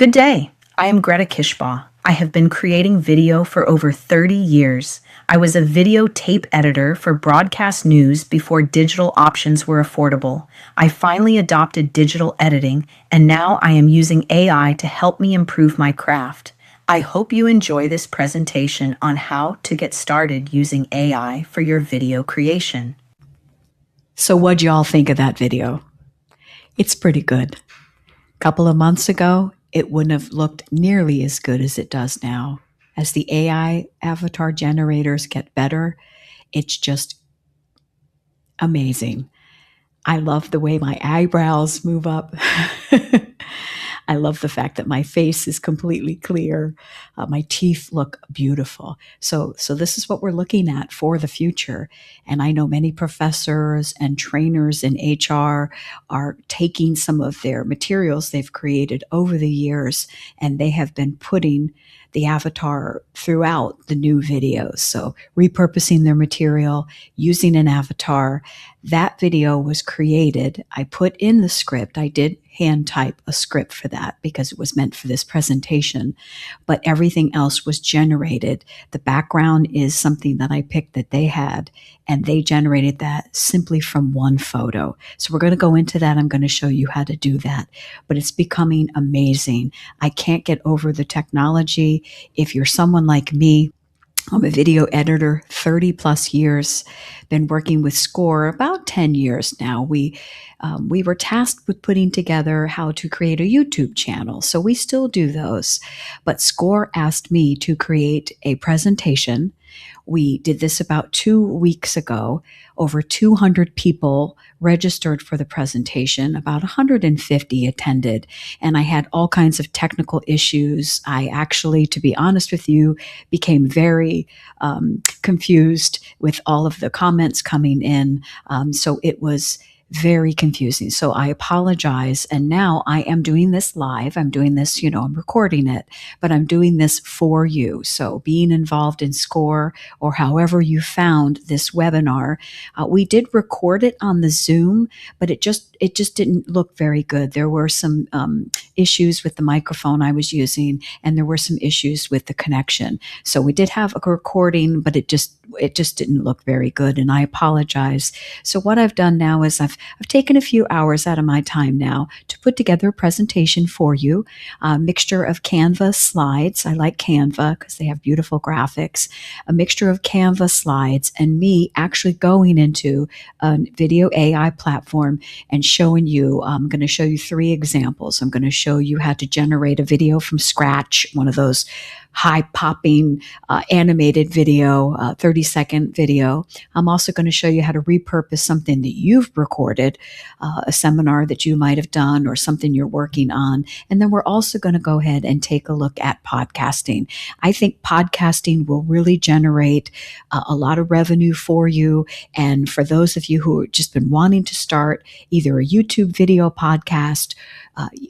Good day. I am Greta Kishbaugh. I have been creating video for over 30 years. I was a video tape editor for broadcast news before digital options were affordable. I finally adopted digital editing, and now I am using AI to help me improve my craft. I hope you enjoy this presentation on how to get started using AI for your video creation. So what'd y'all think of that video? It's pretty good. A couple of months ago, it wouldn't have looked nearly as good as it does now. As the AI avatar generators get better, it's just amazing. I love the way my eyebrows move up. I love the fact that my face is completely clear. My teeth look beautiful. So this is what we're looking at for the future. And I know many professors and trainers in HR are taking some of their materials they've created over the years, and they have been putting the avatar throughout the new videos. So repurposing their material, using an avatar. That video was created. I put in the script. I did hand type a script for that because it was meant for this presentation, but everything else was generated. The background is something that I picked that they had, and they generated that simply from one photo. So we're going to go into that. I'm going to show you how to do that, but it's becoming amazing. I can't get over the technology. If you're someone like me, I'm a video editor, 30 plus years, been working with SCORE about 10 years now. We were tasked with putting together how to create a YouTube channel. So we still do those. But SCORE asked me to create a presentation. We did this about 2 weeks ago. Over 200 people registered for the presentation. About 150 attended. And I had all kinds of technical issues. I actually, to be honest with you, became very confused with all of the comments coming in. So it was very confusing. So I apologize. And now I am doing this live. I'm doing this, I'm recording it, but I'm doing this for you. So being involved in SCORE or however you found this webinar, we did record it on the Zoom, but it just didn't look very good. There were some issues with the microphone I was using, and there were some issues with the connection. So we did have a recording, but it just didn't look very good, and I apologize. So what I've done now is I've taken a few hours out of my time now to put together a presentation for you, a mixture of Canva slides. I like Canva because they have beautiful graphics, a mixture of Canva slides, and me actually going into a video AI platform and showing you, I'm going to show you 3 examples. I'm going to show you how to generate a video from scratch, one of those high-popping animated video, 30-second video. I'm also going to show you how to repurpose something that you've recorded, a seminar that you might have done or something you're working on. And then we're also going to go ahead and take a look at podcasting. I think podcasting will really generate a lot of revenue for you. And for those of you who have just been wanting to start either a YouTube video podcast,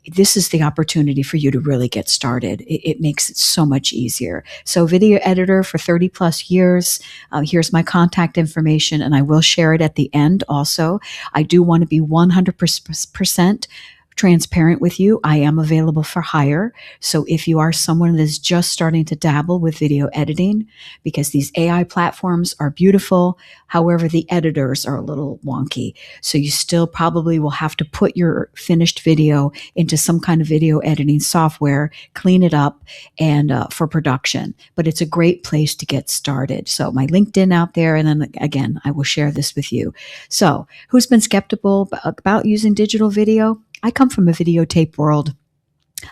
this is the opportunity for you to really get started. It makes it so much easier. So video editor for 30 plus years. Here's my contact information, and I will share it at the end also. I do want to be 100% transparent with you. I am available for hire. So if you are someone that is just starting to dabble with video editing, because these AI platforms are beautiful, however, the editors are a little wonky. So you still probably will have to put your finished video into some kind of video editing software, clean it up, and for production. But it's a great place to get started. So my LinkedIn out there, and then again, I will share this with you. So who's been skeptical about using digital video? I come from a videotape world.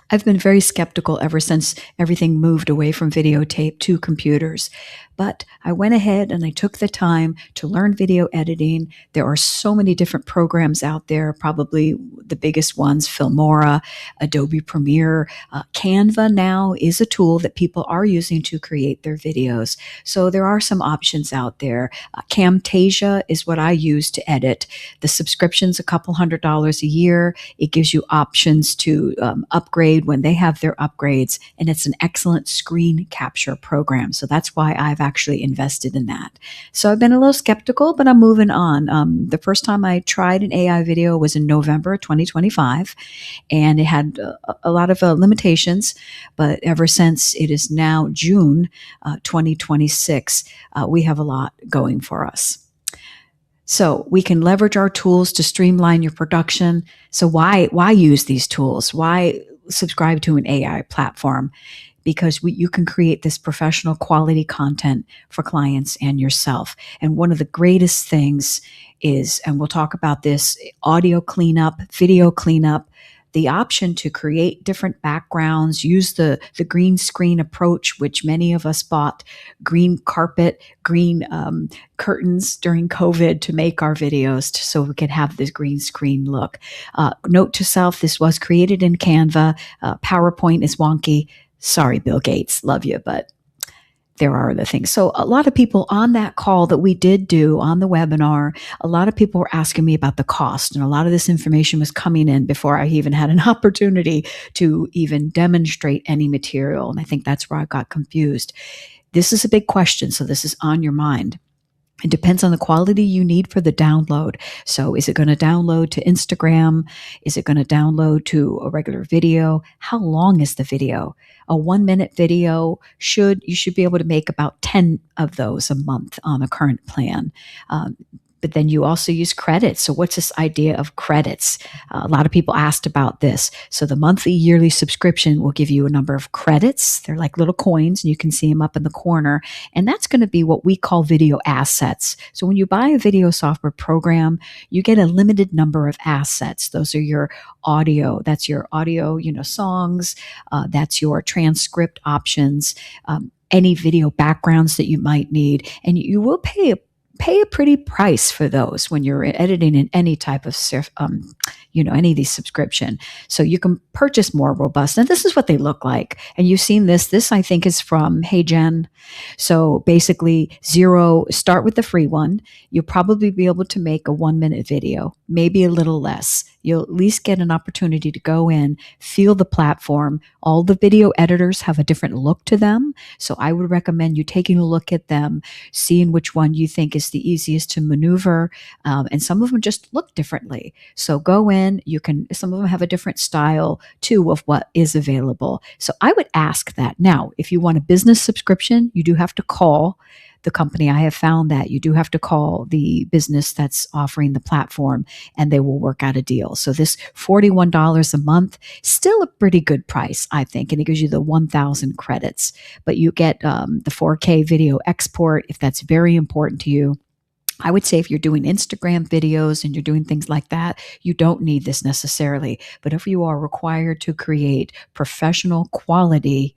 I've been very skeptical ever since everything moved away from videotape to computers. But I went ahead and I took the time to learn video editing. There are so many different programs out there, probably the biggest ones, Filmora, Adobe Premiere. Canva now is a tool that people are using to create their videos. So there are some options out there. Camtasia is what I use to edit. The subscription's a couple $100s a year. It gives you options to upgrade upgrade when they have their upgrades, and it's an excellent screen capture program. So that's why I've actually invested in that. So I've been a little skeptical, but I'm moving on. The first time I tried an AI video was in November 2025, and it had a lot of limitations. But ever since it is now June 2026, we have a lot going for us. So we can leverage our tools to streamline your production. So why use these tools? Why subscribe to an AI platform? Because you can create this professional quality content for clients and yourself. And one of the greatest things is, and we'll talk about this, audio cleanup, video cleanup, the option to create different backgrounds, use the green screen approach, which many of us bought green carpet, green curtains during COVID to make our videos so we could have this green screen look. Note to self, this was created in Canva. PowerPoint is wonky. Sorry, Bill Gates, love you, but there are other things. So a lot of people on that call that we did do on the webinar, a lot of people were asking me about the cost, and a lot of this information was coming in before I even had an opportunity to even demonstrate any material. And I think that's where I got confused. This is a big question, so this is on your mind. It depends on the quality you need for the download. So is it going to download to Instagram? Is it going to download to a regular video? How long is the video? A 1-minute video you should be able to make about 10 of those a month on a current plan. But then you also use credits. So what's this idea of credits? A lot of people asked about this. So the monthly, yearly subscription will give you a number of credits. They're like little coins, and you can see them up in the corner. And that's going to be what we call video assets. So when you buy a video software program, you get a limited number of assets. Those are your audio. That's your audio, songs. That's your transcript options, any video backgrounds that you might need. And you will pay a pretty price for those when you're editing in any type of, any of these subscription. So you can purchase more robust. And this is what they look like. And you've seen this. This, I think, is from Hey Jen. So basically, start with the free one. You'll probably be able to make a 1-minute video, maybe a little less. You'll at least get an opportunity to go in, feel the platform. All the video editors have a different look to them. So I would recommend you taking a look at them, seeing which one you think is the easiest to maneuver. And some of them just look differently. So go in, some of them have a different style too of what is available. So I would ask that. Now, if you want a business subscription, you do have to call the company. I have found that you do have to call the business that's offering the platform, and they will work out a deal. So this $41 a month, still a pretty good price, I think, and it gives you the 1,000 credits. But you get the 4K video export if that's very important to you. I would say if you're doing Instagram videos and you're doing things like that, you don't need this necessarily. But if you are required to create professional quality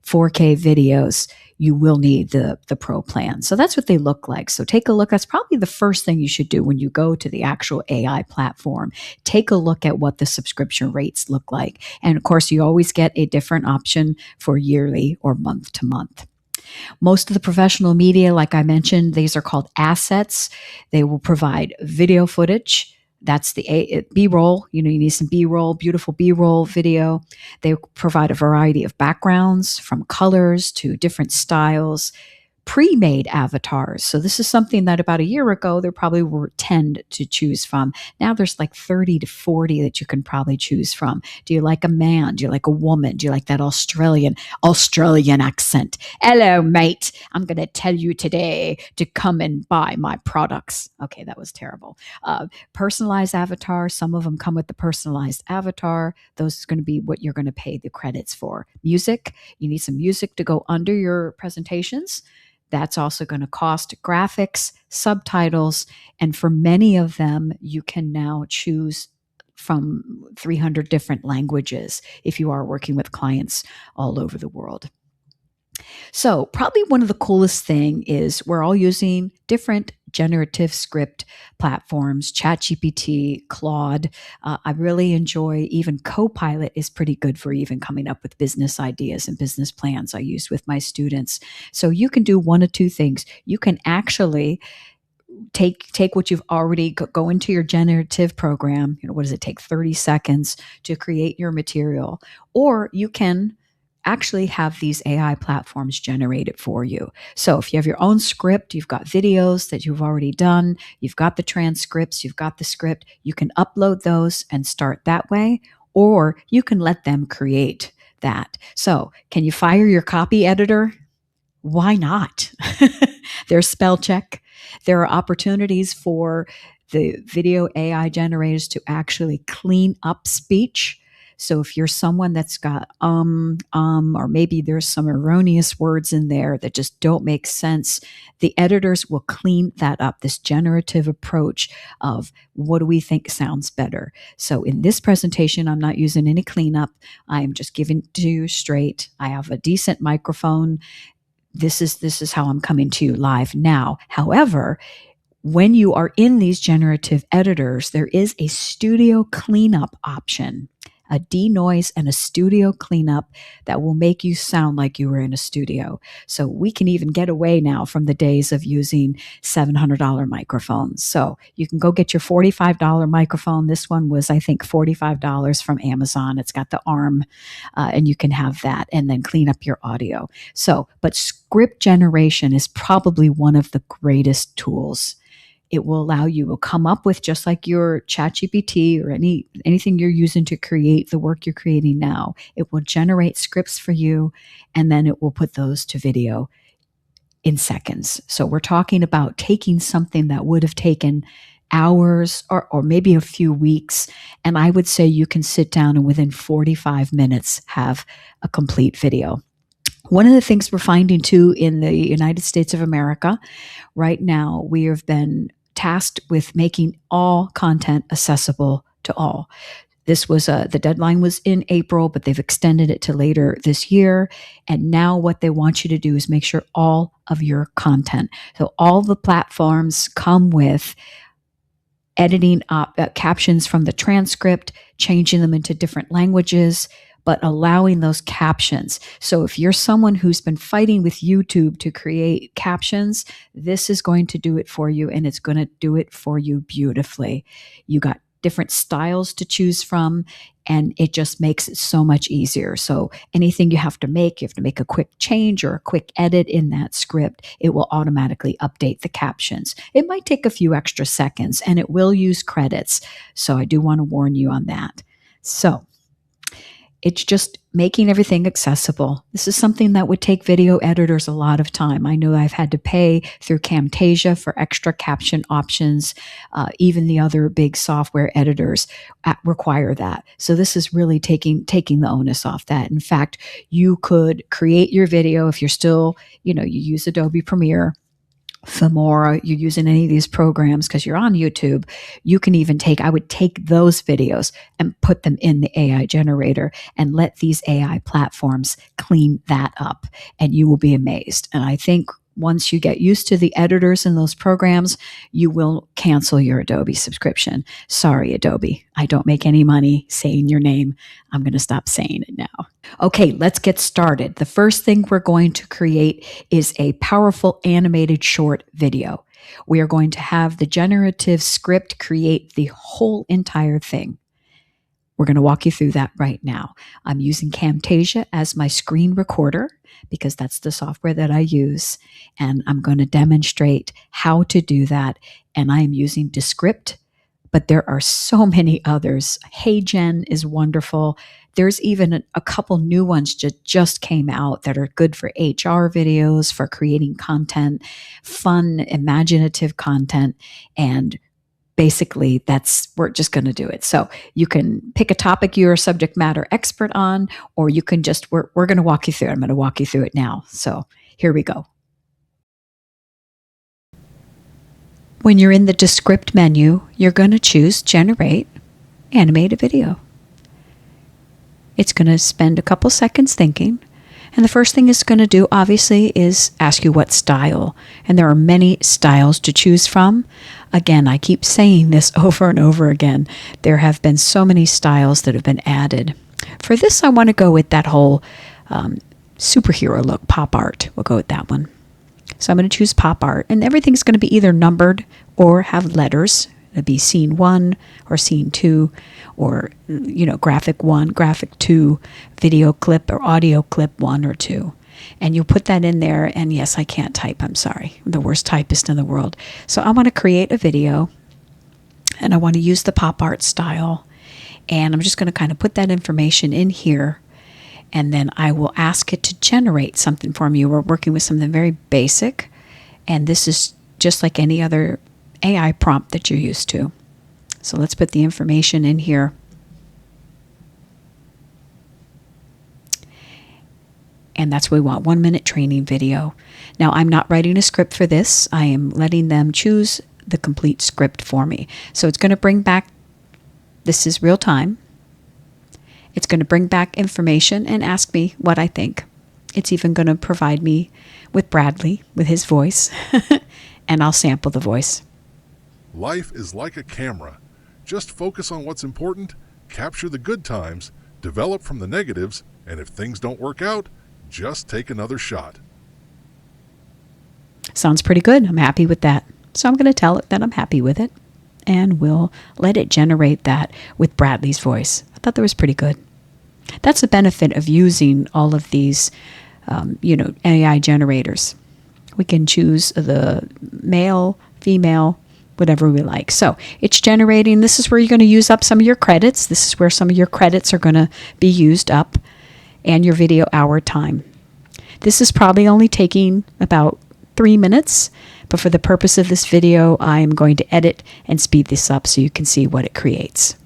4K videos, you will need the pro plan. So that's what they look like. So take a look. That's probably the first thing you should do when you go to the actual AI platform. Take a look at what the subscription rates look like. And of course, you always get a different option for yearly or month to month. Most of the professional media, like I mentioned, these are called assets. They will provide video footage. That's the B-roll. You need some B-roll, beautiful B-roll video. They provide a variety of backgrounds, from colors to different styles, pre-made avatars. So this is something that about a year ago, there probably were 10 to choose from. Now there's like 30 to 40 that you can probably choose from. Do you like a man? Do you like a woman? Do you like that Australian accent? Hello, mate. I'm going to tell you today to come and buy my products. Okay, that was terrible. Personalized avatar. Some of them come with the personalized avatar. Those is going to be what you're going to pay the credits for. Music. You need some music to go under your presentations. That's also going to cost. Graphics, subtitles, and for many of them, you can now choose from 300 different languages if you are working with clients all over the world. So probably one of the coolest thing is we're all using different generative script platforms, ChatGPT, Claude. I really enjoy even Copilot is pretty good for even coming up with business ideas and business plans I use with my students. So you can do one of two things. You can actually take what you've already go into your generative program. What does it take? 30 seconds to create your material, or you can actually have these AI platforms generate it for you. So if you have your own script, you've got videos that you've already done, you've got the transcripts, you've got the script, you can upload those and start that way, or you can let them create that. So can you fire your copy editor? Why not? There's spell check. There are opportunities for the video AI generators to actually clean up speech. So if you're someone that's got or maybe there's some erroneous words in there that just don't make sense, the editors will clean that up. This generative approach of what do we think sounds better. So in this presentation, I'm not using any cleanup. I am just giving it to you straight. I have a decent microphone. This is how I'm coming to you live now. However, when you are in these generative editors, there is a studio cleanup option, a denoise and a studio cleanup that will make you sound like you were in a studio. So we can even get away now from the days of using $700 microphones. So you can go get your $45 microphone. This one was, I think, $45 from Amazon. It's got the arm, and you can have that and then clean up your audio. So, but script generation is probably one of the greatest tools. It will allow you to come up with, just like your ChatGPT or anything you're using to create the work you're creating now. It will generate scripts for you, and then it will put those to video in seconds. So we're talking about taking something that would have taken hours or maybe a few weeks, and I would say you can sit down and within 45 minutes have a complete video. One of the things we're finding too in the United States of America right now, we have been tasked with making all content accessible to all. This was the deadline was in April, but they've extended it to later this year. And now what they want you to do is make sure all of your content, so all the platforms come with editing captions from the transcript, changing them into different languages, but allowing those captions. So if you're someone who's been fighting with YouTube to create captions, this is going to do it for you, and it's going to do it for you beautifully. You got different styles to choose from, and it just makes it so much easier. So anything you have to make a quick change or a quick edit in that script, it will automatically update the captions. It might take a few extra seconds, and it will use credits. So I do want to warn you on that. So it's just making everything accessible. This is something that would take video editors a lot of time. I know I've had to pay through Camtasia for extra caption options. Even the other big software editors require that. So this is really taking the onus off that. In fact, you could create your video if you're still, you use Adobe Premiere, Filmora, you're using any of these programs because you're on YouTube, you can even I would take those videos and put them in the AI generator and let these AI platforms clean that up, and you will be amazed. And I think once you get used to the editors in those programs, you will cancel your Adobe subscription. Sorry, Adobe. I don't make any money saying your name. I'm going to stop saying it now. Okay, let's get started. The first thing we're going to create is a powerful animated short video. We are going to have the generative script create the whole entire thing. We're going to walk you through that right now. I'm using Camtasia as my screen recorder because that's the software that I use. And I'm going to demonstrate how to do that. And I am using Descript, but there are so many others. HeyGen is wonderful. There's even a couple new ones just came out that are good for HR videos, for creating content, fun, imaginative content, and basically we're just going to do it. So you can pick a topic you're a subject matter expert on, or you can we're going to walk you through it. I'm going to walk you through it now. So here we go. When you're in the Descript menu, you're going to choose Generate Animated Video. It's going to spend a couple seconds thinking. And the first thing it's going to do, obviously, is ask you what style. And there are many styles to choose from. Again, I keep saying this over and over again. There have been so many styles that have been added. For this, I want to go with that whole superhero look, pop art. We'll go with that one. So I'm going to choose pop art, and everything's going to be either numbered or have letters. It'll be scene 1 or scene 2 or, graphic 1, graphic 2, video clip or audio clip 1 or 2. And you'll put that in there. And yes, I can't type. I'm sorry. I'm the worst typist in the world. So I want to create a video, and I want to use the pop art style. And I'm just going to kind of put that information in here. And then I will ask it to generate something for me. We're working with something very basic. And this is just like any other AI prompt that you're used to. So let's put the information in here. And that's what we want, 1 minute training video. Now, I'm not writing a script for this. I am letting them choose the complete script for me. So it's going to bring back, this is real time. It's going to bring back information and ask me what I think. It's even going to provide me with Bradley, with his voice, and I'll sample the voice. Life is like a camera. Just focus on what's important, capture the good times, develop from the negatives, and if things don't work out, just take another shot. Sounds pretty good. I'm happy with that. So I'm going to tell it that I'm happy with it, and we'll let it generate that with Bradley's voice. I thought that was pretty good. That's the benefit of using all of these, AI generators. We can choose the male, female, whatever we like. So it's generating. This is where you're going to use up some of your credits. This is where some of your credits are going to be used up, and your video hour time. This is probably only taking about 3 minutes, but for the purpose of this video, I am going to edit and speed this up so you can see what it creates.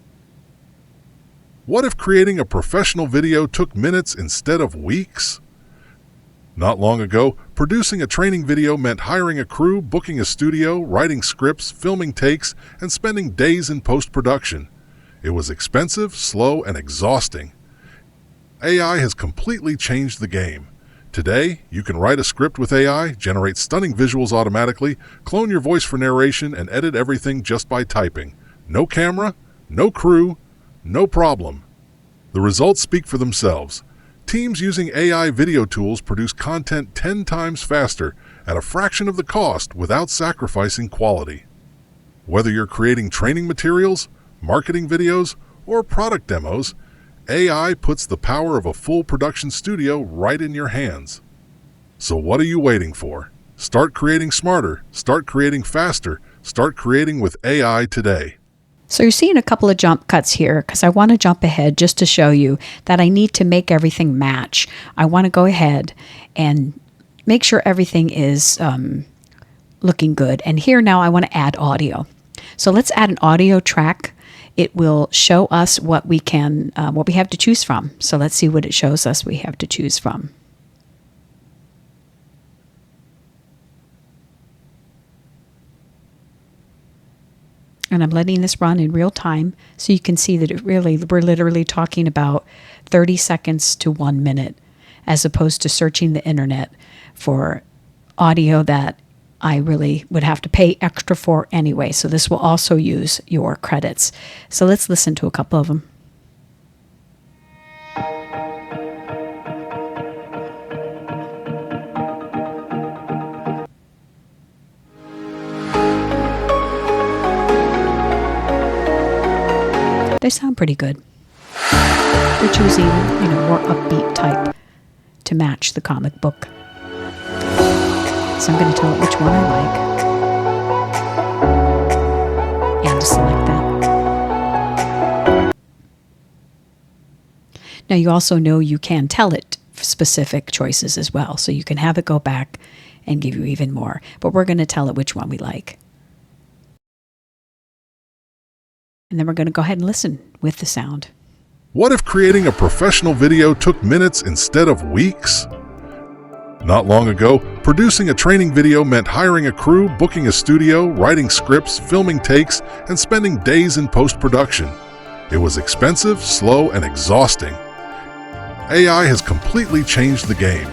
What if creating a professional video took minutes instead of weeks? Not long ago, producing a training video meant hiring a crew, booking a studio, writing scripts, filming takes, and spending days in post-production. It was expensive, slow, and exhausting. AI has completely changed the game. Today, you can write a script with AI, generate stunning visuals automatically, clone your voice for narration, and edit everything just by typing. No camera, no crew, no problem. The results speak for themselves. Teams using AI video tools produce content 10 times faster at a fraction of the cost without sacrificing quality. Whether you're creating training materials, marketing videos, or product demos, AI puts the power of a full production studio right in your hands. So what are you waiting for? Start creating smarter, start creating faster, start creating with AI today. So you're seeing a couple of jump cuts here because I want to jump ahead just to show you that I need to make everything match. I want to go ahead and make sure everything is looking good. And here now I want to add audio. So let's add an audio track. It will show us what we can, what we have to choose from. So let's see what it shows us we have to choose from. And I'm letting this run in real time so you can see that we're literally talking about 30 seconds to 1 minute, as opposed to searching the internet for audio that I really would have to pay extra for anyway. So this will also use your credits. So let's listen to a couple of them. They sound pretty good. They're choosing, more upbeat type to match the comic book. So I'm going to tell it which one I like and to select that. Now you also know you can tell it specific choices as well, so you can have it go back and give you even more. But we're going to tell it which one we like. And then we're going to go ahead and listen with the sound. What if creating a professional video took minutes instead of weeks? Not long ago, producing a training video meant hiring a crew, booking a studio, writing scripts, filming takes, and spending days in post-production. It was expensive, slow, and exhausting. AI has completely changed the game.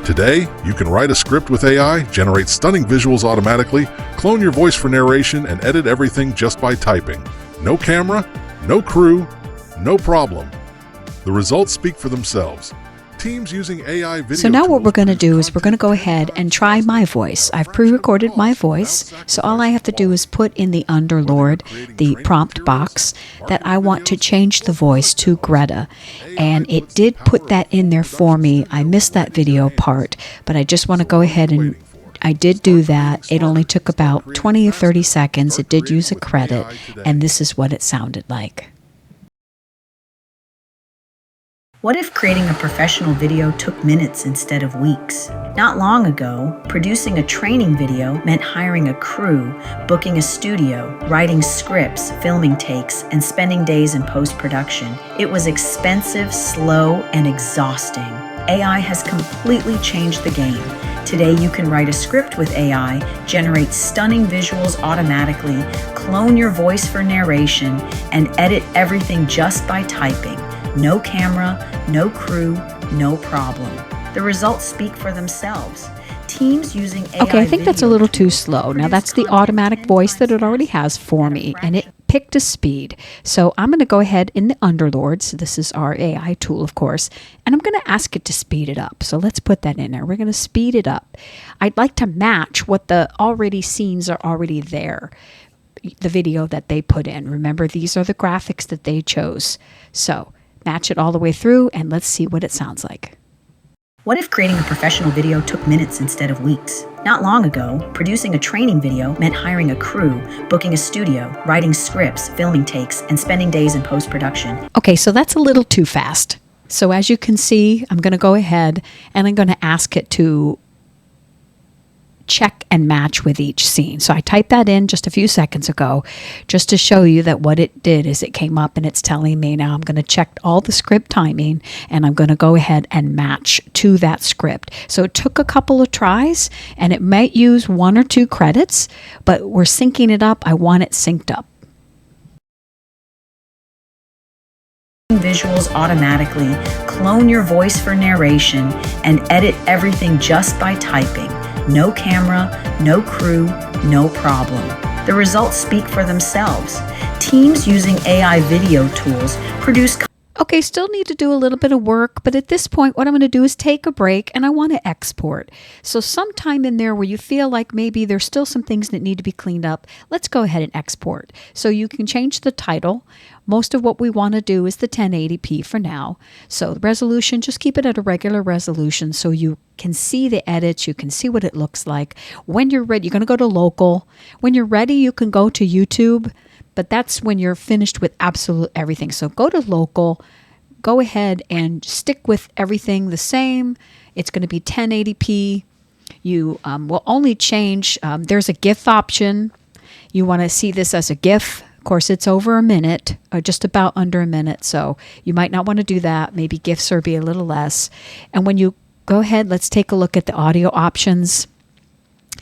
Today, you can write a script with AI, generate stunning visuals automatically, clone your voice for narration, and edit everything just by typing. No camera, no crew, no problem. The results speak for themselves. Teams using AI video So now what tools we're going to produce do is we're going to go ahead and try my voice. I've pre-recorded my voice, so all I have to do is put in the Underlord, the prompt box, that I want to change the voice to Greta. And it did put that in there for me. I missed that video part, but I just want to go ahead and I did do that. It only took about 20 or 30 seconds. It did use a credit, and this is what it sounded like. What if creating a professional video took minutes instead of weeks? Not long ago, producing a training video meant hiring a crew, booking a studio, writing scripts, filming takes, and spending days in post-production. It was expensive, slow, and exhausting. AI has completely changed the game. Today, you can write a script with AI, generate stunning visuals automatically, clone your voice for narration, and edit everything just by typing. No camera, no crew, no problem. The results speak for themselves. Teams using AI. Okay, I think that's a little too slow. Now that's the automatic voice that it already has for me, and it picked a speed. So I'm going to go ahead in the Underlord. So this is our AI tool, of course, and I'm going to ask it to speed it up. So let's put that in there. We're going to speed it up. I'd like to match what the already scenes are already there, the video that they put in. Remember, these are the graphics that they chose. So match it all the way through, and let's see what it sounds like. What if creating a professional video took minutes instead of weeks? Not long ago, producing a training video meant hiring a crew, booking a studio, writing scripts, filming takes, and spending days in post-production. Okay, so that's a little too fast. So as you can see, I'm going to go ahead and I'm going to ask it to check and match with each scene. So I typed that in just a few seconds ago just to show you that what it did is it came up and it's telling me now I'm going to check all the script timing and I'm going to go ahead and match to that script. So it took a couple of tries and it might use 1 or 2 credits, but we're syncing it up. I want it synced up. Visuals automatically, clone your voice for narration, and edit everything just by typing. No camera, no crew, no problem. The results speak for themselves. Teams using AI video tools produce. Okay, still need to do a little bit of work, but at this point, what I'm going to do is take a break and I want to export. So sometime in there where you feel like maybe there's still some things that need to be cleaned up, let's go ahead and export. So you can change the title. Most of what we want to do is the 1080p for now. So the resolution, just keep it at a regular resolution so you can see the edits, you can see what it looks like. When you're ready, you're going to go to local. When you're ready, you can go to YouTube. But that's when you're finished with absolute everything. So go to local, go ahead and stick with everything the same. It's going to be 1080p. You will only change, there's a GIF option. You want to see this as a GIF. Of course, it's over a minute, or just about under a minute. So you might not want to do that. Maybe GIFs or be a little less. And when you go ahead, let's take a look at the audio options.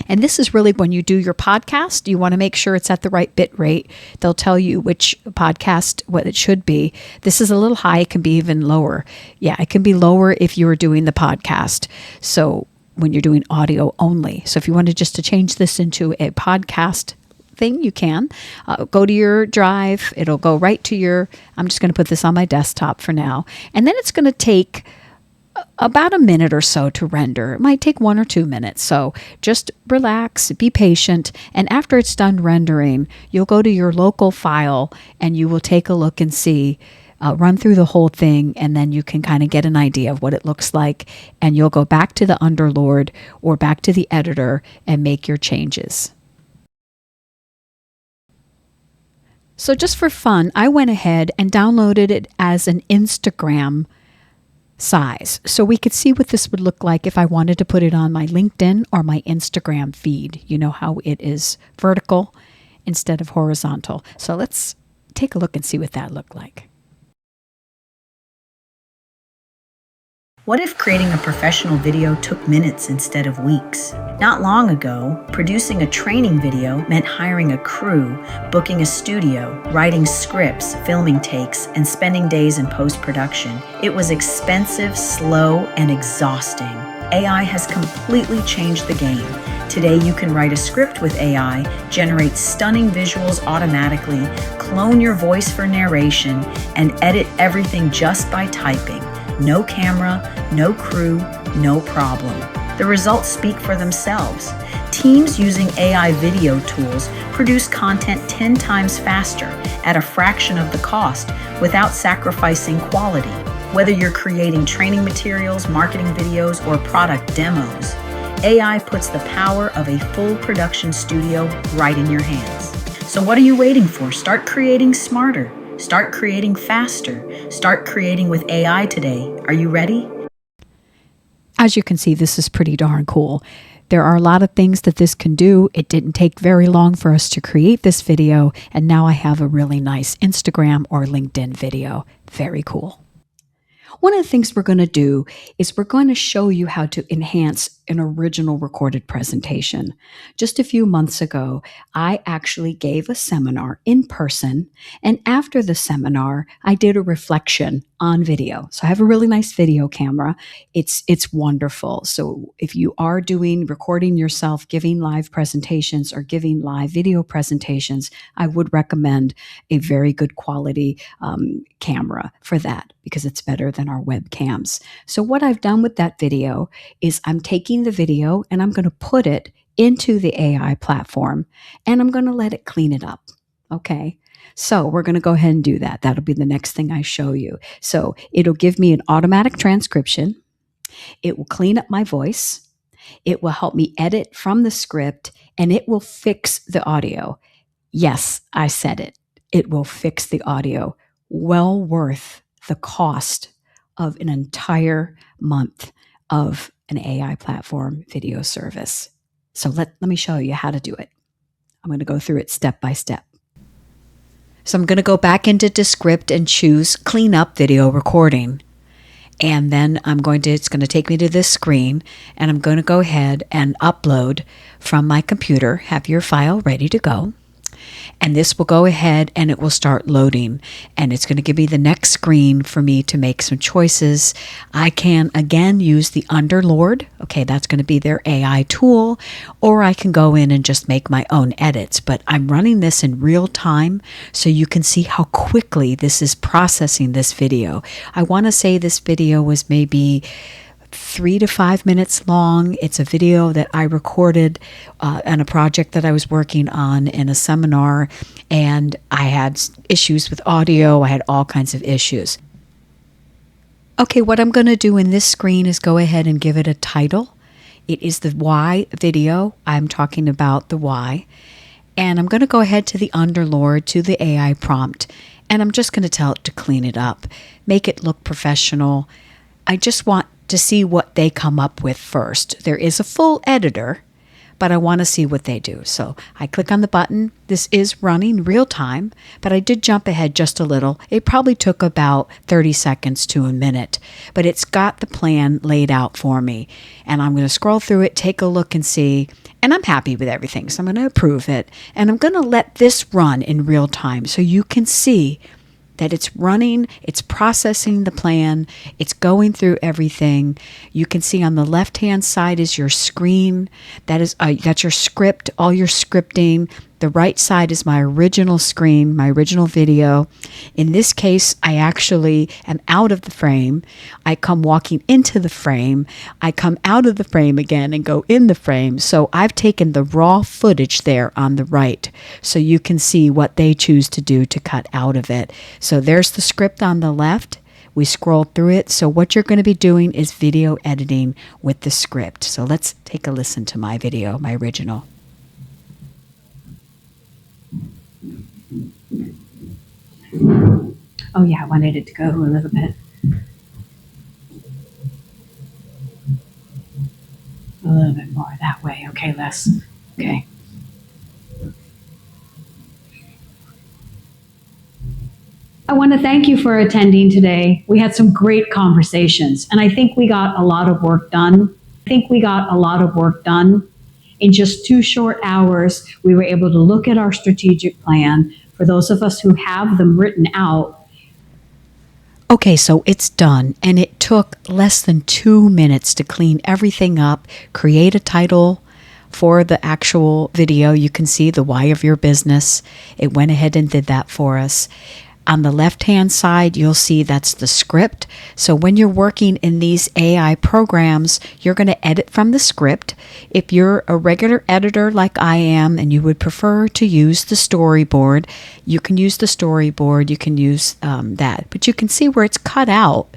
And this is really when you do your podcast, you want to make sure it's at the right bit rate. They'll tell you which podcast, what it should be. This is a little high. It can be even lower. Yeah, it can be lower if you were doing the podcast. So when you're doing audio only. So if you wanted just to change this into a podcast thing, you can. Go to your drive. It'll go right to your, I'm just going to put this on my desktop for now. And then it's going to take about a minute or so to render. It might take 1 or 2 minutes. So just relax, be patient. And after it's done rendering, you'll go to your local file and you will take a look and see, run through the whole thing. And then you can kind of get an idea of what it looks like. And you'll go back to the Underlord or back to the editor and make your changes. So just for fun, I went ahead and downloaded it as an Instagram size. So we could see what this would look like if I wanted to put it on my LinkedIn or my Instagram feed. You know how it is vertical instead of horizontal. So let's take a look and see what that looked like. What if creating a professional video took minutes instead of weeks? Not long ago, producing a training video meant hiring a crew, booking a studio, writing scripts, filming takes, and spending days in post-production. It was expensive, slow, and exhausting. AI has completely changed the game. Today, you can write a script with AI, generate stunning visuals automatically, clone your voice for narration, and edit everything just by typing. No camera, no crew, no problem. The results speak for themselves. Teams using AI video tools produce content 10 times faster at a fraction of the cost without sacrificing quality. Whether you're creating training materials, marketing videos, or product demos, AI puts the power of a full production studio right in your hands. So what are you waiting for? Start creating smarter. Start creating faster. Start creating with AI today. Are you ready? As you can see, this is pretty darn cool. There are a lot of things that this can do. It didn't take very long for us to create this video, and now I have a really nice Instagram or LinkedIn video. Very cool. One of the things we're going to do is we're going to show you how to enhance an original recorded presentation. Just a few months ago, I actually gave a seminar in person, and after the seminar, I did a reflection on video. So I have a really nice video camera. It's wonderful. So if you are recording yourself, giving live presentations or giving live video presentations, I would recommend a very good quality camera for that because it's better than our webcams. So what I've done with that video is I'm taking the video and I'm going to put it into the AI platform and I'm going to let it clean it up. Okay. So we're going to go ahead and do that. That'll be the next thing I show you. So it'll give me an automatic transcription. It will clean up my voice. It will help me edit from the script and it will fix the audio. Yes, I said it. It will fix the audio. Well worth the cost of an entire month of an AI platform video service. So let me show you how to do it. I'm going to go through it step by step. So I'm going to go back into Descript and choose Clean Up Video Recording. And then it's going to take me to this screen, and I'm going to go ahead and upload from my computer, have your file ready to go. And this will go ahead and it will start loading. And it's going to give me the next screen for me to make some choices. I can, again, use the Underlord. Okay, that's going to be their AI tool. Or I can go in and just make my own edits. But I'm running this in real time so you can see how quickly this is processing this video. I want to say this video was maybe 3 to 5 minutes long. It's a video that I recorded on a project that I was working on in a seminar, and I had issues with audio. I had all kinds of issues. Okay, what I'm going to do in this screen is go ahead and give it a title. It is the why video. I'm talking about the why. And I'm going to go ahead to the Underlord, to the AI prompt, and I'm just going to tell it to clean it up, make it look professional. I just want to see what they come up with first. There is a full editor, but I want to see what they do. So I click on the button. This is running real time, but I did jump ahead just a little. It probably took about 30 seconds to a minute, but it's got the plan laid out for me. And I'm going to scroll through it, take a look and see, and I'm happy with everything. So I'm going to approve it, and I'm going to let this run in real time so you can see that it's running, it's processing the plan, it's going through everything. You can see on the left-hand side is your screen. That's your script, all your scripting. The right side is my original screen, my original video. In this case, I actually am out of the frame. I come walking into the frame. I come out of the frame again and go in the frame. So I've taken the raw footage there on the right so you can see what they choose to do to cut out of it. So there's the script on the left. We scroll through it. So what you're going to be doing is video editing with the script. So let's take a listen to my video, my original. Oh yeah, I wanted it to go a little bit. A little bit more that way. Okay, less. Okay. I want to thank you for attending today. We had some great conversations, and I think we got a lot of work done. In just 2 short hours, we were able to look at our strategic plan. For those of us who have them written out. Okay, so it's done, and it took less than 2 minutes to clean everything up, create a title for the actual video. You can see the why of your business. It went ahead and did that for us. On the left-hand side, you'll see that's the script. So when you're working in these AI programs, you're going to edit from the script. If you're a regular editor like I am and you would prefer to use the storyboard, you can use the storyboard, you can use that. But you can see where it's cut out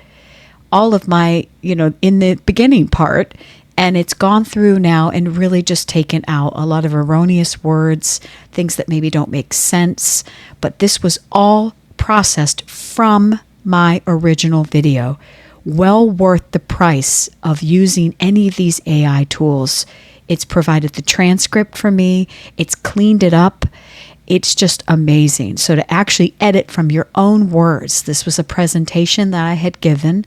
all of my, in the beginning part, and it's gone through now and really just taken out a lot of erroneous words, things that maybe don't make sense. But this was all processed from my original video. Well worth the price of using any of these AI tools. It's provided the transcript for me. It's cleaned it up. It's just amazing. So to actually edit from your own words, this was a presentation that I had given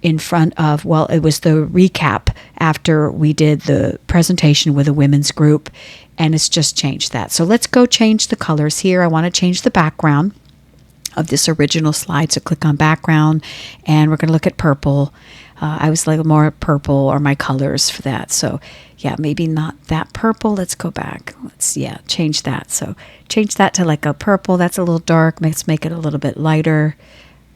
in front of, it was the recap after we did the presentation with a women's group, and it's just changed that. So let's go change the colors here. I want to change the background of this original slide. So click on background, and we're going to look at purple. I was like more purple or my colors for that. So yeah, maybe not that purple. Let's go back. Change that. So change that to like a purple. That's a little dark. Let's make it a little bit lighter.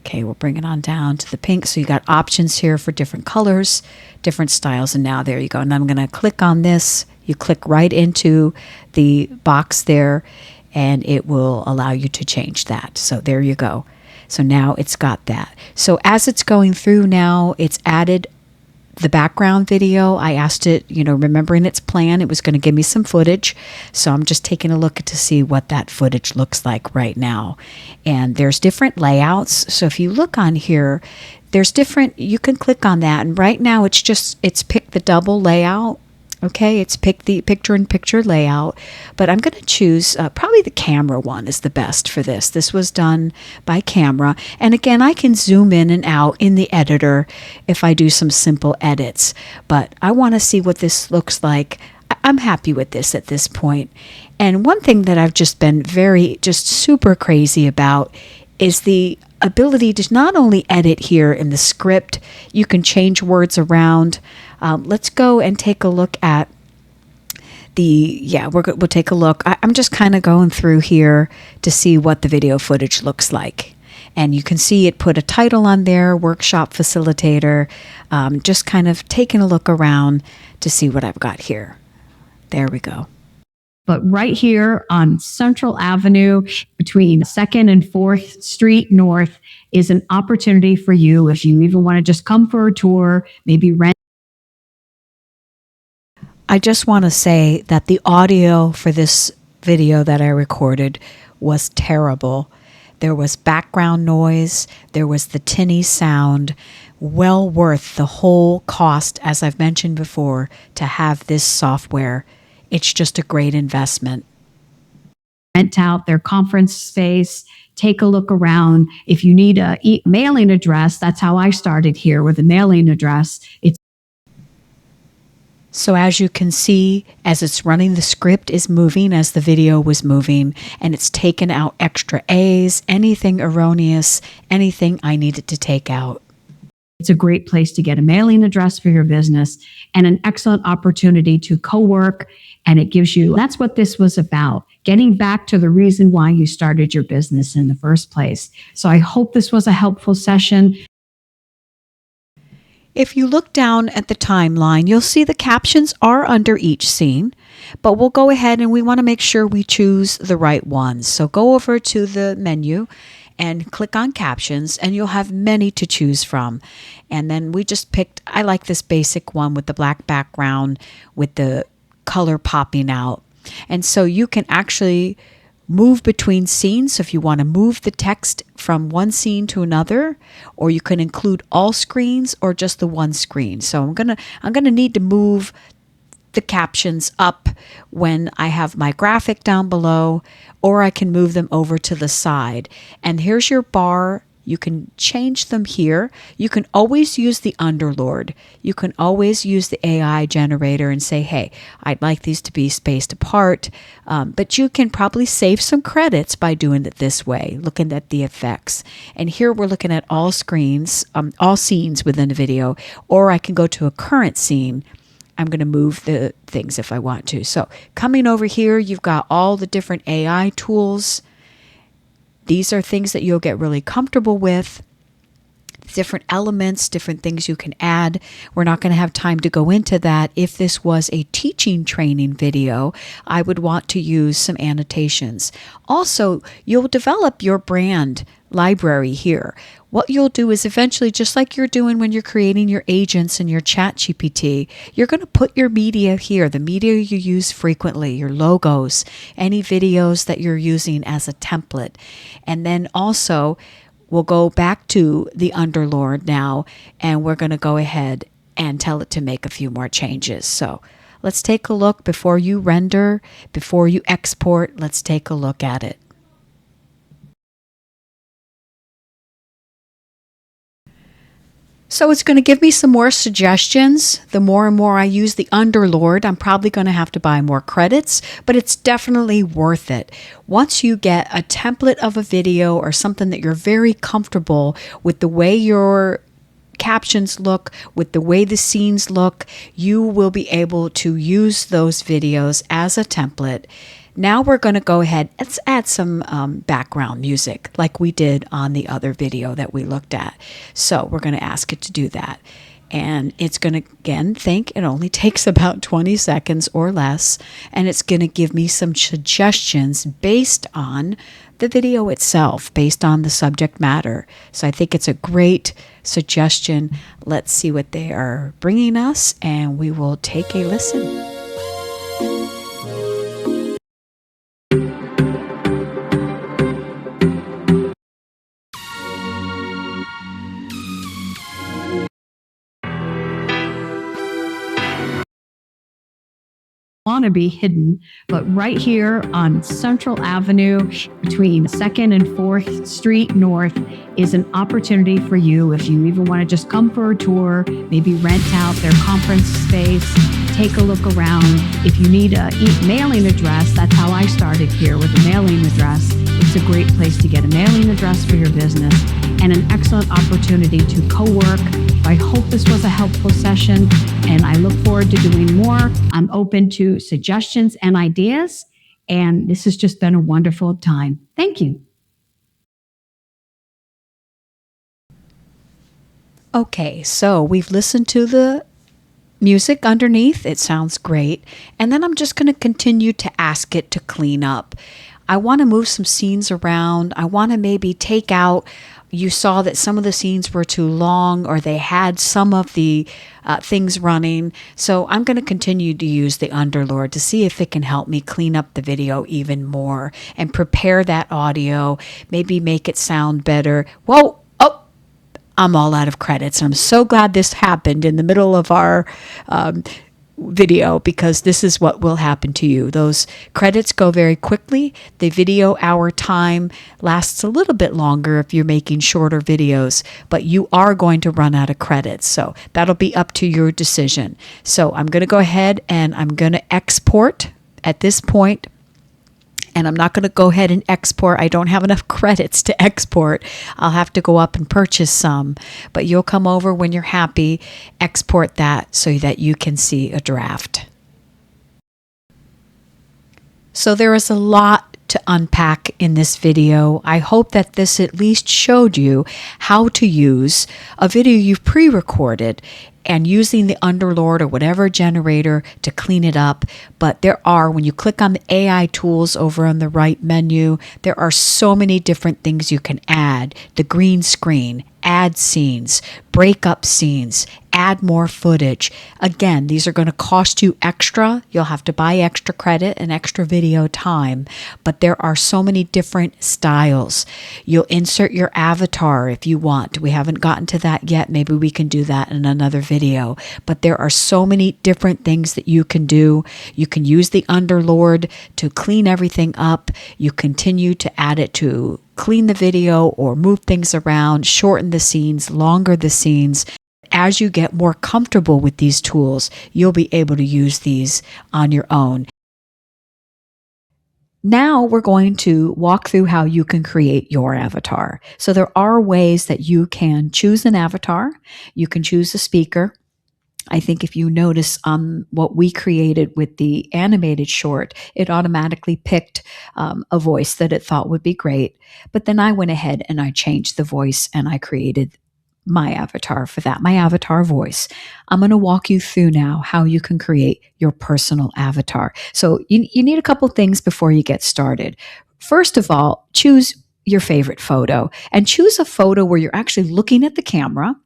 Okay, we'll bring it on down to the pink. So you got options here for different colors, different styles. And now there you go. And I'm going to click on this. You click right into the box there, and it will allow you to change that. So there you go. So now it's got that. So as it's going through now, it's added the background video. I asked it, remembering its plan, it was going to give me some footage. So I'm just taking a look to see what that footage looks like right now. And there's different layouts. So if you look on here, there's different, you can click on that. And right now it's picked the double layout. Okay, it's picked the picture-in-picture layout, but I'm going to choose probably the camera one is the best for this. This was done by camera, and again, I can zoom in and out in the editor if I do some simple edits, but I want to see what this looks like. I'm happy with this at this point. And one thing that I've just been just super crazy about is the ability to not only edit here in the script, you can change words around. Let's go and take a look at we'll take a look. I'm just kind of going through here to see what the video footage looks like. And you can see it put a title on there, workshop facilitator, just kind of taking a look around to see what I've got here. There we go. But right here on Central Avenue between 2nd and 4th Street North is an opportunity for you if you even want to just come for a tour, maybe rent. I just want to say that the audio for this video that I recorded was terrible. There was background noise. There was the tinny sound. Well worth the whole cost, as I've mentioned before, to have this software. It's just a great investment. Rent out their conference space, take a look around. If you need a mailing address, that's how I started here with a mailing address. So as you can see, as it's running, the script is moving as the video was moving, and it's taken out extra A's, anything erroneous, anything I needed to take out. It's a great place to get a mailing address for your business and an excellent opportunity to co-work. And it gives you, that's what this was about, getting back to the reason why you started your business in the first place. So I hope this was a helpful session. If you look down at the timeline, you'll see the captions are under each scene, but we'll go ahead and we want to make sure we choose the right ones. So go over to the menu and click on captions, and you'll have many to choose from. And then we just picked, I like this basic one with the black background with the color popping out. And so you can actually move between scenes. So if you want to move the text from one scene to another, or you can include all screens or just the one screen. So I'm gonna need to move the captions up when I have my graphic down below, or I can move them over to the side. And here's your bar. You can change them here. You can always use the Underlord. You can always use the AI generator and say, hey, I'd like these to be spaced apart. But you can probably save some credits by doing it this way, looking at the effects. And here we're looking at all screens, all scenes within the video, or I can go to a current scene. I'm going to move the things if I want to. So coming over here, you've got all the different AI tools. These are things that you'll get really comfortable with. Different elements, different things you can add. We're not going to have time to go into that. If this was a teaching training video, I would want to use some annotations. Also, you'll develop your brand library here. What you'll do is eventually, just like you're doing when you're creating your agents and your chat GPT, you're going to put your media here, the media you use frequently, your logos, any videos that you're using as a template. And then also, we'll go back to the Underlord now, and we're going to go ahead and tell it to make a few more changes. So let's take a look before you render, before you export. Let's take a look at it. So it's going to give me some more suggestions. The more and more I use the Underlord, I'm probably going to have to buy more credits, but it's definitely worth it. Once you get a template of a video or something that you're very comfortable with the way your captions look, with the way the scenes look, you will be able to use those videos as a template. Now we're going to go ahead, let's add some background music like we did on the other video that we looked at. So we're going to ask it to do that. And it's going to, again, think it only takes about 20 seconds or less. And it's going to give me some suggestions based on the video itself, based on the subject matter. So I think it's a great suggestion. Let's see what they are bringing us, and we will take a listen. Want to be hidden, but right here on Central Avenue between 2nd and 4th Street North is an opportunity for you if you even want to just come for a tour, maybe rent out their conference space, take a look around. If you need a mailing address, that's how I started here with a mailing address. It's a great place to get a mailing address for your business and an excellent opportunity to co-work. I hope this was a helpful session, and I look forward to doing more. I'm open to suggestions and ideas, and this has just been a wonderful time. Thank you. Okay, so we've listened to the music underneath. It sounds great. And then I'm just going to continue to ask it to clean up. I want to move some scenes around. I want to maybe take out, you saw that some of the scenes were too long, or they had some of the things running. So I'm going to continue to use the Underlord to see if it can help me clean up the video even more and prepare that audio, maybe make it sound better. Whoa! Oh, I'm all out of credits. I'm so glad this happened in the middle of our video, because this is what will happen to you. Those credits go very quickly. The video hour time lasts a little bit longer if you're making shorter videos, but you are going to run out of credits. So that'll be up to your decision. So I'm going to go ahead and I'm going to export at this point. And I'm not going to go ahead and export. I don't have enough credits to export. I'll have to go up and purchase some. But you'll come over when you're happy, export that so that you can see a draft. So there is a lot to unpack in this video. I hope that this at least showed you how to use a video you've pre-recorded and using the Underlord or whatever generator to clean it up. But there are, when you click on the AI tools over on the right menu, there are so many different things you can add. The green screen, add scenes, break up scenes, add more footage. Again, these are going to cost you extra. You'll have to buy extra credit and extra video time, but there are so many different styles. You'll insert your avatar if you want. We haven't gotten to that yet. Maybe we can do that in another video, but there are so many different things that you can do. You can use the Underlord to clean everything up. You continue to add it to clean the video or move things around, shorten the scenes, longer the scenes. As you get more comfortable with these tools, you'll be able to use these on your own. Now we're going to walk through how you can create your avatar. So there are ways that you can choose an avatar. You can choose a speaker. I think if you notice what we created with the animated short, it automatically picked a voice that it thought would be great. But then I went ahead and I changed the voice and I created my avatar for that, my avatar voice. I'm going to walk you through now how you can create your personal avatar. So you need a couple things before you get started. First of all, choose your favorite photo and choose a photo where you're actually looking at the camera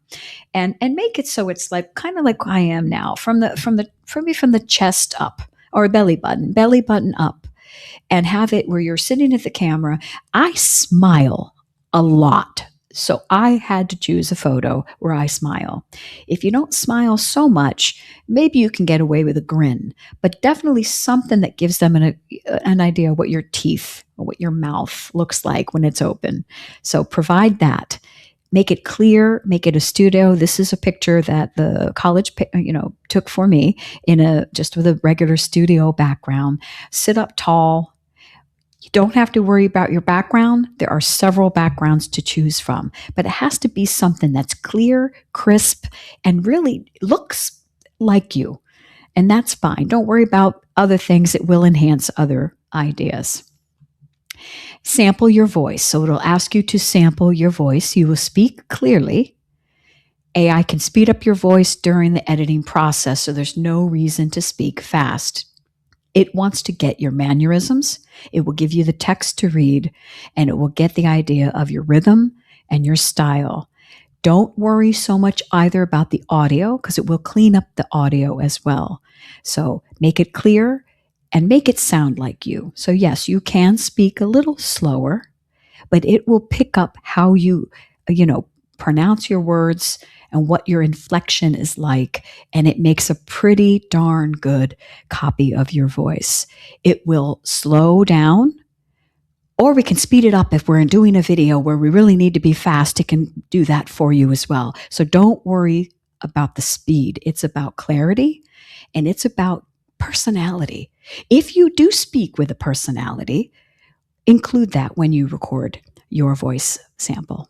and make it so it's like kind of like I am now from the chest up or belly button up, and have it where you're sitting at the camera. I smile a lot. So I had to choose a photo where I smile. If you don't smile so much, maybe you can get away with a grin, but definitely something that gives them an idea of what your teeth or what your mouth looks like when it's open. So provide that. Make it clear, make it a studio. This is a picture that the college, took for me just with a regular studio background. Sit up tall. You don't have to worry about your background. There are several backgrounds to choose from, but it has to be something that's clear, crisp, and really looks like you. And that's fine. Don't worry about other things. It will enhance other ideas. Sample your voice. So it'll ask you to sample your voice. You will speak clearly. AI can speed up your voice during the editing process, so there's no reason to speak fast. It wants to get your mannerisms. It will give you the text to read, and it will get the idea of your rhythm and your style. Don't worry so much either about the audio, because it will clean up the audio as well. So make it clear and make it sound like you. So yes, you can speak a little slower, but it will pick up how you pronounce your words and what your inflection is like, and it makes a pretty darn good copy of your voice. It will slow down, or we can speed it up if we're doing a video where we really need to be fast. It can do that for you as well. So don't worry about the speed. It's about clarity, and it's about personality. If you do speak with a personality, include that when you record your voice sample.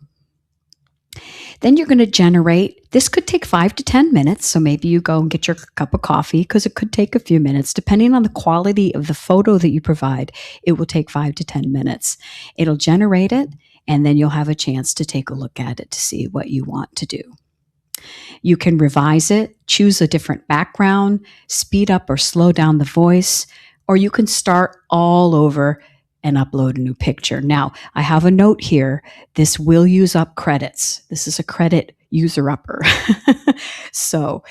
Then you're going to generate. This could take 5 to 10 minutes. So maybe you go and get your cup of coffee, because it could take a few minutes. Depending on the quality of the photo that you provide, it will take 5 to 10 minutes. It'll generate it, and then you'll have a chance to take a look at it to see what you want to do. You can revise it, choose a different background, speed up or slow down the voice, or you can start all over and upload a new picture. Now, I have a note here. This will use up credits. This is a credit user upper. So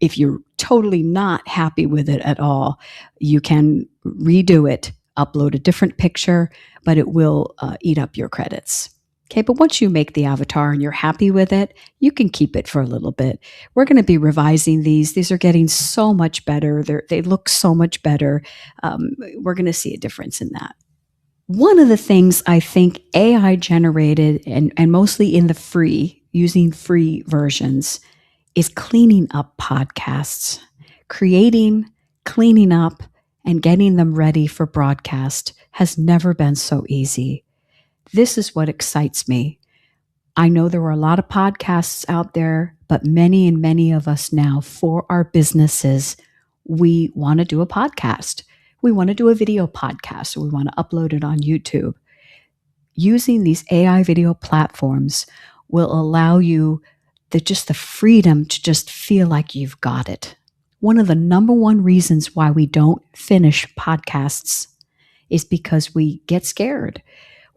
if you're totally not happy with it at all, you can redo it, upload a different picture, but it will eat up your credits. Okay, but once you make the avatar and you're happy with it, you can keep it for a little bit. We're going to be revising these. These are getting so much better. They look so much better. We're going to see a difference in that. One of the things I think AI generated, and mostly in the using free versions, is cleaning up podcasts, cleaning up, and getting them ready for broadcast has never been so easy. This is what excites me. I know there were a lot of podcasts out there, but many of us now, for our businesses, we want to do a podcast. We want to do a video podcast, or we want to upload it on YouTube. Using these AI video platforms will allow you the freedom to just feel like you've got it. One of the number one reasons why we don't finish podcasts is because we get scared.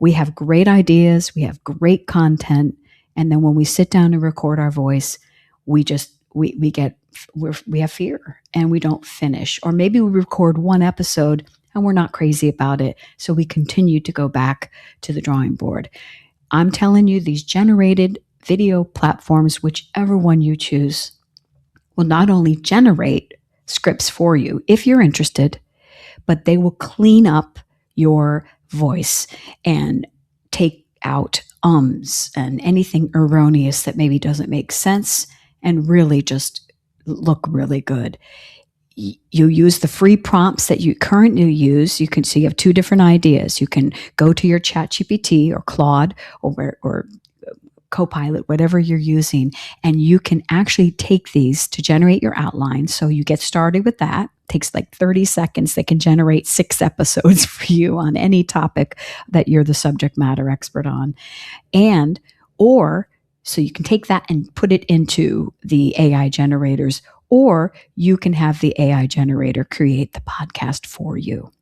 We have great ideas, we have great content, and then when we sit down and record our voice, we have fear and we don't finish. Or maybe we record one episode and we're not crazy about it, so we continue to go back to the drawing board. I'm telling you, these generated video platforms, whichever one you choose, will not only generate scripts for you if you're interested, but they will clean up your voice and take out ums and anything erroneous that maybe doesn't make sense, and really just look really good. You use the free prompts that you currently use. You have two different ideas. You can go to your ChatGPT or Claude or Copilot, whatever you're using, and you can actually take these to generate your outline. So you get started with that. It takes like 30 seconds. They can generate 6 episodes for you on any topic that you're the subject matter expert on. So you can take that and put it into the AI generators, or you can have the AI generator create the podcast for you.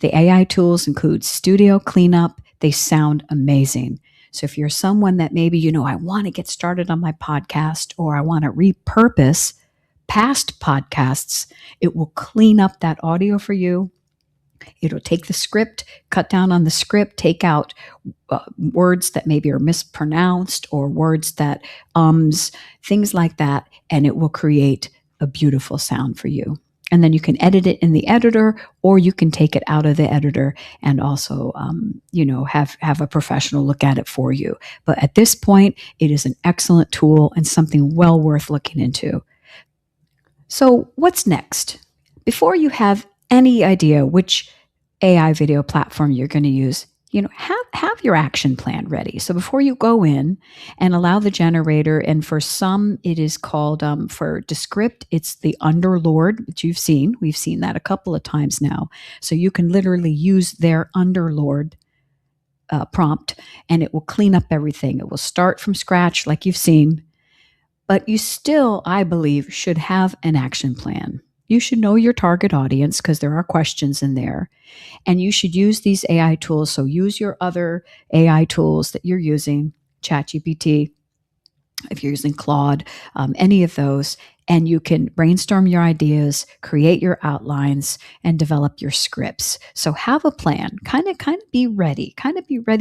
The AI tools include Studio Cleanup. They sound amazing. So if you're someone that maybe, I want to get started on my podcast, or I want to repurpose past podcasts, it will clean up that audio for you. It'll take the script, cut down on the script, take out words that maybe are mispronounced or words that things like that, and it will create a beautiful sound for you. And then you can edit it in the editor, or you can take it out of the editor and also, have a professional look at it for you. But at this point, it is an excellent tool and something well worth looking into. So what's next? Before you have any idea which AI video platform you're going to use, have your action plan ready. So before you go in and allow the generator, and for some, it is called, for Descript, it's the Underlord, which we've seen that a couple of times now. So you can literally use their Underlord prompt, and it will clean up everything. It will start from scratch like you've seen, but you still, I believe, should have an action plan. You should know your target audience because there are questions in there. And you should use these AI tools. So use your other AI tools that you're using, ChatGPT, if you're using Claude, any of those, and you can brainstorm your ideas, create your outlines, and develop your scripts. So have a plan, kind of be ready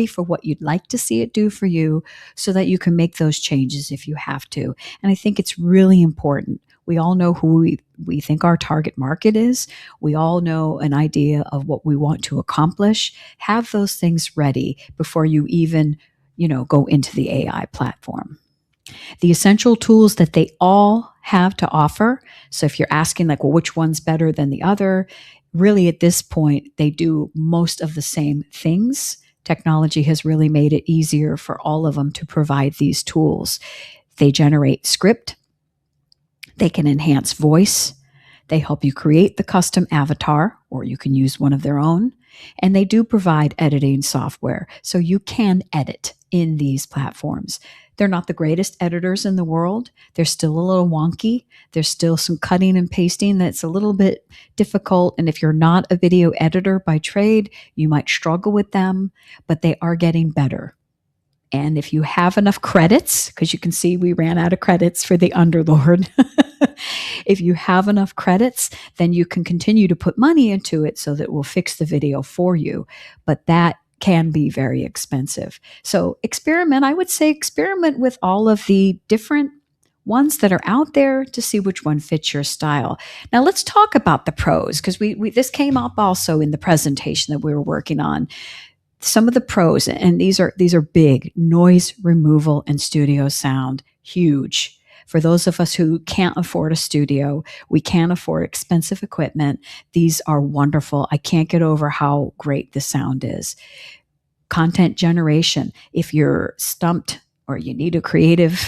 for what you'd like to see it do for you so that you can make those changes if you have to. And I think it's really important. We all know who we think our target market is. We all know an idea of what we want to accomplish. Have those things ready before you even, go into the AI platform. The essential tools that they all have to offer. So if you're asking which one's better than the other, really at this point, they do most of the same things. Technology has really made it easier for all of them to provide these tools. They generate script. They can enhance voice. They help you create the custom avatar, or you can use one of their own. And they do provide editing software, so you can edit in these platforms. They're not the greatest editors in the world. They're still a little wonky. There's still some cutting and pasting that's a little bit difficult. And if you're not a video editor by trade, you might struggle with them, but they are getting better. And if you have enough credits, because you can see we ran out of credits for the Underlord. If you have enough credits, then you can continue to put money into it so that it will fix the video for you. But that can be very expensive. So I would say experiment with all of the different ones that are out there to see which one fits your style. Now let's talk about the pros, because this came up also in the presentation that we were working on. Some of the pros, and these are big: noise removal and studio sound, huge. For those of us who can't afford a studio, we can't afford expensive equipment, these are wonderful. I can't get over how great the sound is. Content generation. If you're stumped or you need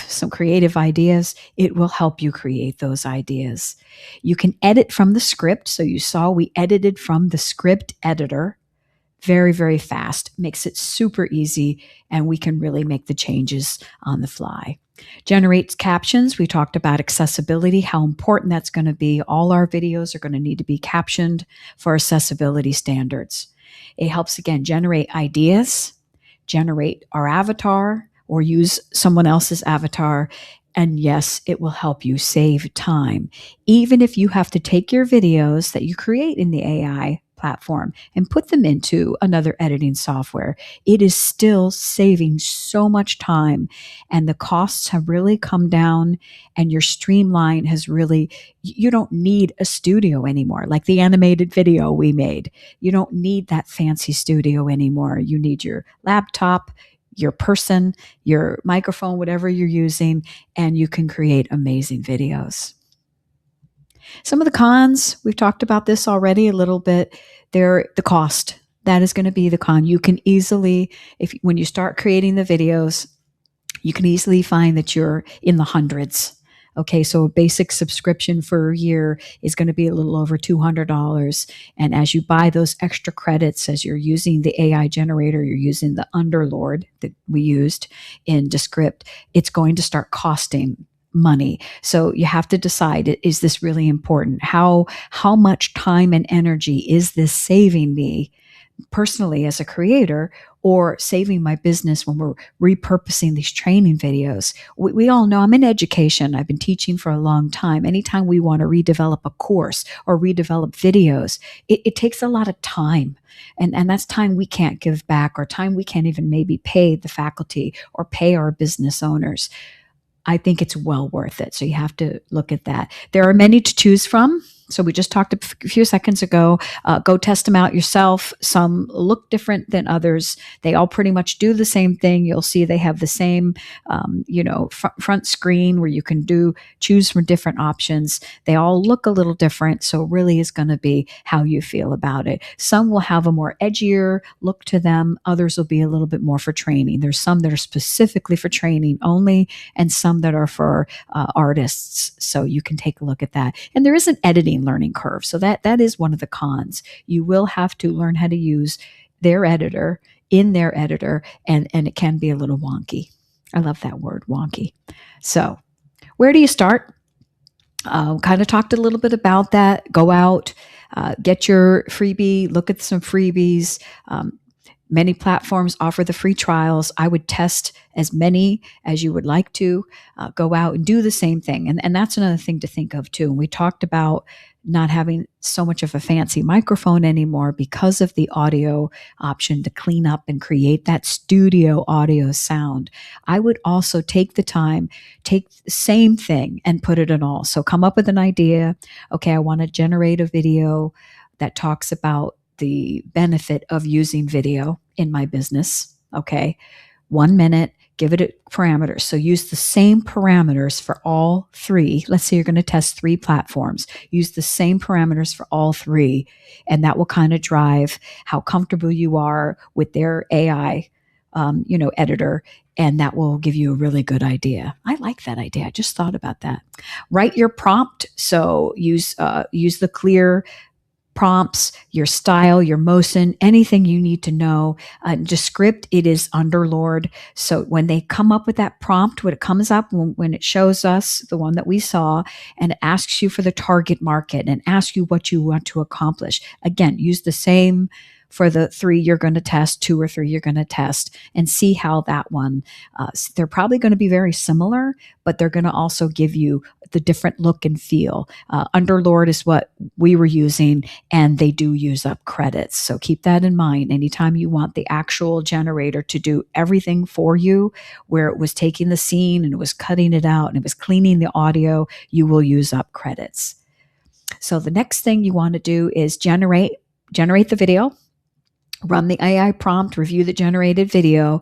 some creative ideas, it will help you create those ideas. You can edit from the script. So you saw we edited from the script editor. Very, very fast, makes it super easy, and we can really make the changes on the fly. Generates captions. We talked about accessibility, how important that's going to be. All our videos are going to need to be captioned for accessibility standards. It helps, again, generate ideas, generate our avatar, or use someone else's avatar. And yes, it will help you save time. Even if you have to take your videos that you create in the AI platform and put them into another editing software, it is still saving so much time, and the costs have really come down, and your streamline has really, you don't need a studio anymore. Like the animated video we made, you don't need that fancy studio anymore. You need your laptop, your person, your microphone, whatever you're using, and you can create amazing videos. Some of the cons, we've talked about this already a little bit. The cost, that is going to be the con. You can easily, when you start creating the videos, You can easily find that you're in the hundreds. Okay, so a basic subscription for a year is going to be a little over $200. And as you buy those extra credits, as you're using the AI generator, you're using the Underlord that we used in Descript, it's going to start costing money. So you have to decide, is this really important? How much time and energy is this saving me personally as a creator, or saving my business when we're repurposing these training videos? We all know, I'm in education. I've been teaching for a long time. Anytime we want to redevelop a course or redevelop videos, it takes a lot of time. And that's time we can't give back, or time we can't even maybe pay the faculty or pay our business owners. I think it's well worth it. So you have to look at that. There are many to choose from. So we just talked a few seconds ago. Go test them out yourself. Some look different than others. They all pretty much do the same thing. You'll see they have the same, front screen where you can choose from different options. They all look a little different. So really is going to be how you feel about it. Some will have a more edgier look to them. Others will be a little bit more for training. There's some that are specifically for training only, and some that are for artists. So you can take a look at that. And there is an editing learning curve. So that is one of the cons. You will have to learn how to use their editor in their editor, and it can be a little wonky. I love that word, wonky. So where do you start? Kind of talked a little bit about that. Go out, get your freebie, look at some freebies. Many platforms offer the free trials. I would test as many as you would like to. Go out and do the same thing. And that's another thing to think of too. And we talked about not having so much of a fancy microphone anymore because of the audio option to clean up and create that studio audio sound. I would also take the time, take the same thing and put it in all. So come up with an idea. Okay, I want to generate a video that talks about the benefit of using video in my business. Okay, 1 minute, give it parameters. So use the same parameters for all three. Let's say you're going to test 3 platforms. Use the same parameters for all 3. And that will kind of drive how comfortable you are with their AI, editor. And that will give you a really good idea. I like that idea. I just thought about that. Write your prompt. So use the clear prompts, your style, your motion, anything you need to know. Descript, it is Underlord. So when they come up with that prompt, when it comes up, when it shows us the one that we saw, and it asks you for the target market and asks you what you want to accomplish, again, use the same for the 3 you're going to test, 2 or 3 you're going to test, and see how that one, they're probably going to be very similar, but they're going to also give you the different look and feel. Underlord is what we were using, and they do use up credits. So keep that in mind. Anytime you want the actual generator to do everything for you, where it was taking the scene and it was cutting it out and it was cleaning the audio, you will use up credits. So the next thing you want to do is generate the video. Run the AI prompt, review the generated video,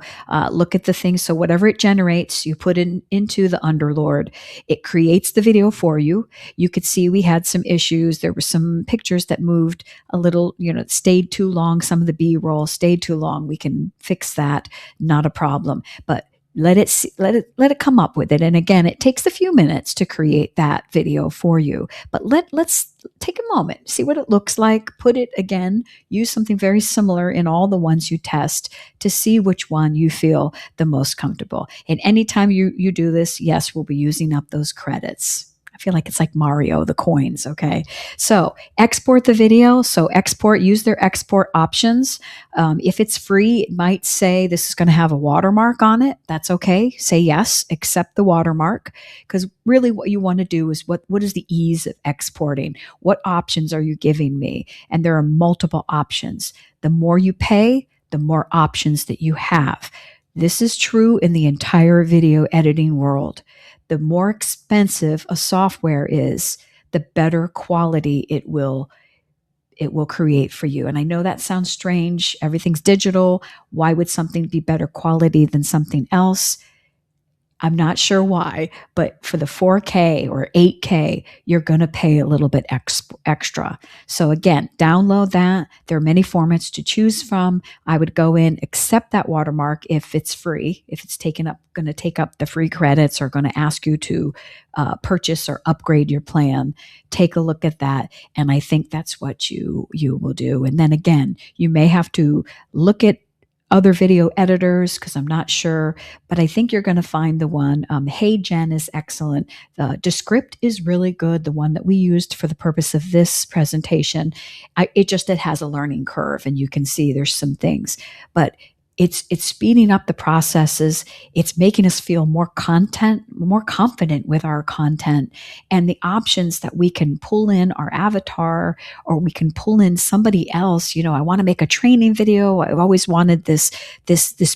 look at the things. So whatever it generates, you put into the Underlord. It creates the video for you. You could see we had some issues. There were some pictures that moved a little, stayed too long. Some of the B-roll stayed too long. We can fix that. Not a problem. But let it come up with it. And again, it takes a few minutes to create that video for you. But let's take a moment, see what it looks like, put it again, use something very similar in all the ones you test to see which one you feel the most comfortable. And anytime you do this, yes, we'll be using up those credits. I feel like it's like Mario, the coins, okay? So export the video. So use their export options. If it's free, it might say this is going to have a watermark on it. That's okay. Say yes, accept the watermark. Because really what you want to do is what is the ease of exporting? What options are you giving me? And there are multiple options. The more you pay, the more options that you have. This is true in the entire video editing world. The more expensive a software is, the better quality it will create for you. And I know that sounds strange. Everything's digital. Why would something be better quality than something else? I'm not sure why, but for the 4K or 8K, you're going to pay a little bit extra. So again, download that. There are many formats to choose from. I would go in, accept that watermark if it's free, if it's going to take up the free credits or going to ask you to purchase or upgrade your plan. Take a look at that. And I think that's what you will do. And then again, you may have to look at other video editors because I'm not sure, but I think you're going to find the one. Hey Jen is excellent. Descript is really good. The one that we used for the purpose of this presentation, it has a learning curve, and you can see there's some things, but it's speeding up the processes. It's making us feel more confident with our content, and the options that we can pull in our avatar, or we can pull in somebody else. I want to make a training video. I've always wanted this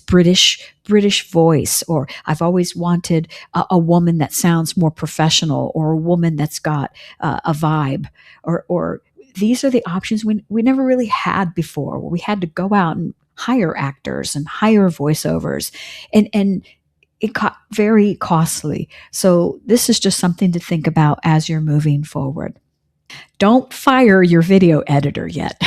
British voice, or I've always wanted a woman that sounds more professional, or a woman that's got a vibe, or these are the options we never really had before. We had to go out and hire actors and hire voiceovers, and it got very costly. So this is just something to think about as you're moving forward. Don't fire your video editor yet.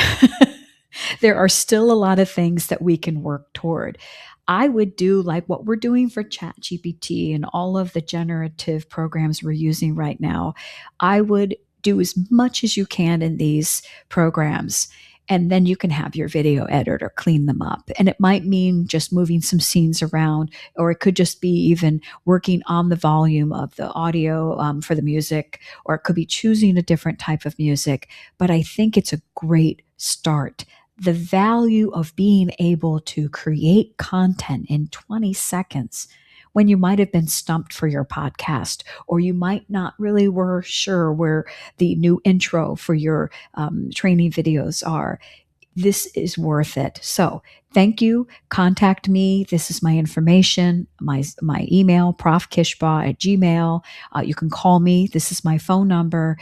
There are still a lot of things that we can work toward. I would do like what we're doing for ChatGPT and all of the generative programs we're using right now. I would do as much as you can in these programs, and then you can have your video editor clean them up. And it might mean just moving some scenes around, or it could just be even working on the volume of the audio for the music, or it could be choosing a different type of music. But I think it's a great start. The value of being able to create content in 20 seconds when you might have been stumped for your podcast, or you might not really were sure where the new intro for your training videos are. This is worth it. So thank you. Contact me. This is my information, my email, profkishbaugh@gmail. You can call me. This is my phone number.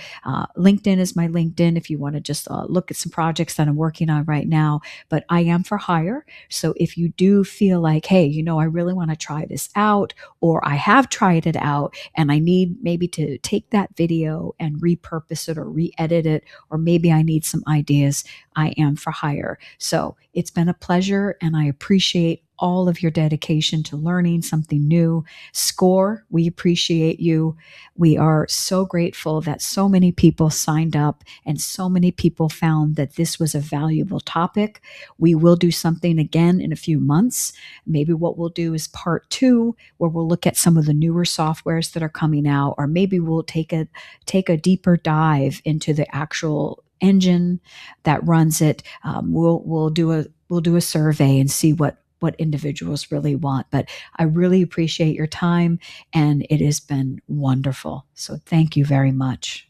LinkedIn is my LinkedIn if you want to just look at some projects that I'm working on right now. But I am for hire. So if you do feel like, hey, I really want to try this out, or I have tried it out and I need maybe to take that video and repurpose it or re-edit it, or maybe I need some ideas, I am for hire. So it's been a pleasure, and I appreciate all of your dedication to learning something new. SCORE, we appreciate you. We are so grateful that so many people signed up and so many people found that this was a valuable topic. We will do something again in a few months. Maybe what we'll do is part 2, where we'll look at some of the newer softwares that are coming out, or maybe we'll take a deeper dive into the actual engine that runs it. We'll do a survey and see what individuals really want. But I really appreciate your time, and it has been wonderful. So thank you very much.